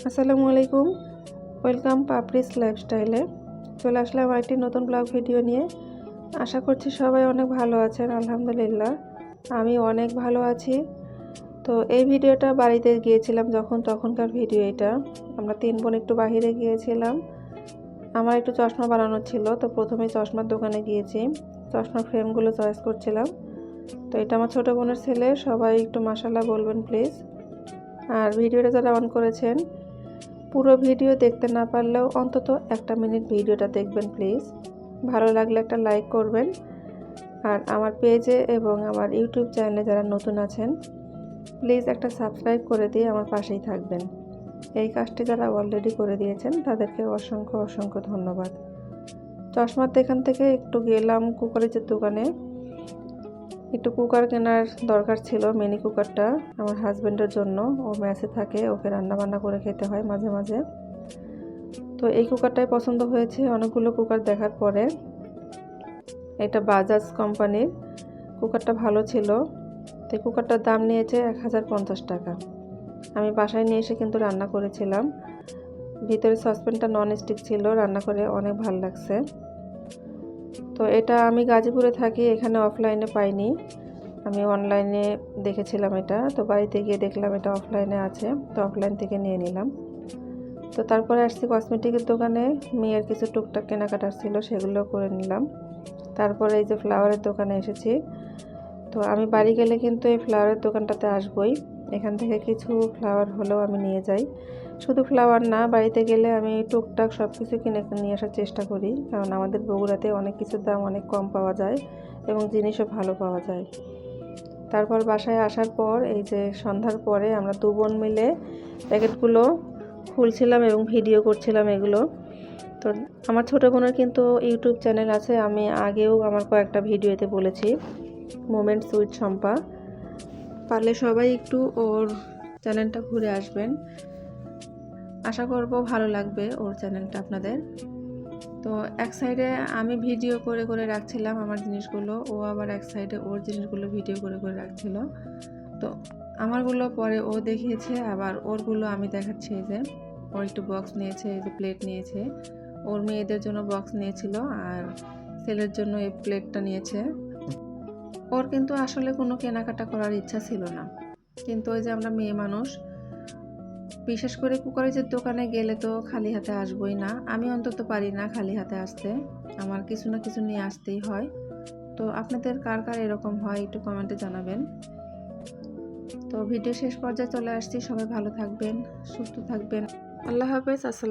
আসসালামু আলাইকুম, ওয়েলকাম পাপড়িস লাইফস্টাইলে। চলে আসলাম আরেকটি নতুন ব্লগ ভিডিও নিয়ে। আশা করছি সবাই অনেক ভালো আছেন। আলহামদুলিল্লাহ আমি অনেক ভালো আছি। তো এই ভিডিওটা বাড়িতে গিয়েছিলাম তখনকার ভিডিও এটা। আমরা 3 বোন একটু বাইরে গিয়েছিলাম। আমার একটু চশমা বানানোর ছিল, তো প্রথমে চশমার দোকানে গিয়েছি, চশমার ফ্রেমগুলো চয়েস করছিলাম। তো এটা আমার ছোটো বোনের ছেলে। সবাই একটু মাশাআল্লাহ বলবেন প্লিজ। আর ভিডিওটা যারা অন করেছেন, পুরো ভিডিও দেখতে না পারলেও অন্তত 1 মিনিট ভিডিওটা দেখবেন প্লিজ। ভালো লাগলে একটা লাইক করবেন। আর আমার পেজে এবং আমার ইউটিউব চ্যানেলে যারা নতুন আছেন, প্লিজ একটা সাবস্ক্রাইব করে দিয়ে আমার পাশেই থাকবেন। এই কাজটি যারা অলরেডি করে দিয়েছেন তাদেরকে অসংখ্য অসংখ্য ধন্যবাদ। চশমার দোকান থেকে একটু গেলাম কুকারের দোকানে। একটু কুকার কেনার দরকার ছিল, মিনি কুকারটা আমার হাজব্যান্ডের জন্য। ও মেসে থাকে, ওকে রান্না বান্না করে খেতে হয় মাঝে মাঝে। তো এই কুকারটাই পছন্দ হয়েছে অনেকগুলো কুকার দেখার পরে। এটা বাজাজ কোম্পানির কুকারটা, ভালো ছিল। তো এই কুকারটার দাম নিয়েছে 1050 টাকা। আমি বাসায় নিয়ে এসে কিন্তু রান্না করেছিলাম। ভিতরে সসপ্যানটা নন স্টিক ছিল, রান্না করে অনেক ভালো লাগছে। তো এটা আমি গাজীপুরে থাকি, এখানে অফলাইনে পাইনি, আমি অনলাইনে দেখেছিলাম এটা। তো বাড়িতে গিয়ে দেখলাম এটা অফলাইনে আছে, তো অফলাইন থেকে নিয়ে নিলাম। তো তারপরে আসছি কসমেটিকের দোকানে, মেয়ের কিছু টুকটাক কেনাকাটার ছিল, সেগুলো করে নিলাম। তারপরে এই যে ফ্লাওয়ারের দোকানে এসেছি। তো আমি বাড়ি গেলে কিন্তু এই ফ্লাওয়ারের দোকানটাতে আসবই। এখান থেকে কিছু ফ্লাওয়ার হলেও আমি নিয়ে যাই। শুধু ফ্লাওয়ার না, বাড়িতে গেলে আমি টুকটাক সব কিছু কিনে নিয়ে আসার চেষ্টা করি, কারণ আমাদের বগুড়াতে অনেক কিছুর দাম অনেক কম পাওয়া যায় এবং জিনিসও ভালো পাওয়া যায়। তারপর বাসায় আসার পর এই যে সন্ধ্যার পরে আমরা 2 বোন মিলে প্যাকেটগুলো খুলছিলাম এবং ভিডিও করছিলাম এগুলো। তো আমার ছোটো বোনের কিন্তু ইউটিউব চ্যানেল আছে, আমি আগেও আমার কয়েকটা ভিডিওতে বলেছি, মোমেন্টস উইথ শম্পা। পারলে সবাই একটু ওর চ্যানেলটা ঘুরে আসবেন, আশা করব ভালো লাগবে ওর চ্যানেলটা আপনাদের। তো এক সাইডে আমি ভিডিও করে করে রাখছিলাম আমার জিনিসগুলো, ও আবার এক সাইডে ওর জিনিসগুলো ভিডিও করে করে রাখছিল। তো আমারগুলো পরে ও দেখিয়েছে, আবার ওরগুলো আমি দেখাচ্ছি। এই যে ওর একটু বক্স নিয়েছে, এই যে প্লেট নিয়েছে, ওর মেয়েদের জন্য বক্স নিয়েছিল আর ছেলের জন্য এই প্লেটটা নিয়েছে। ওর কিন্তু আসলে কোনো কেনাকাটা করার ইচ্ছা ছিল না, কিন্তু ওই যে আমরা মেয়ে মানুষ, বিশেষ করে কুকারের দোকানে গেলে তো খালি হাতে আসবই না। আমি অন্তত পারি না খালি হাতে আসতে, আমার কিছু না কিছু নিয়ে আসতেই হয়। তো আপনাদের কার কার এরকম হয় একটু কমেন্টে জানাবেন। তো ভিডিও শেষ পর্যায়ে চলে আসছি, সবাই ভালো থাকবেন, সুস্থ থাকবেন। আল্লাহ হাফেজ। আসসালাম।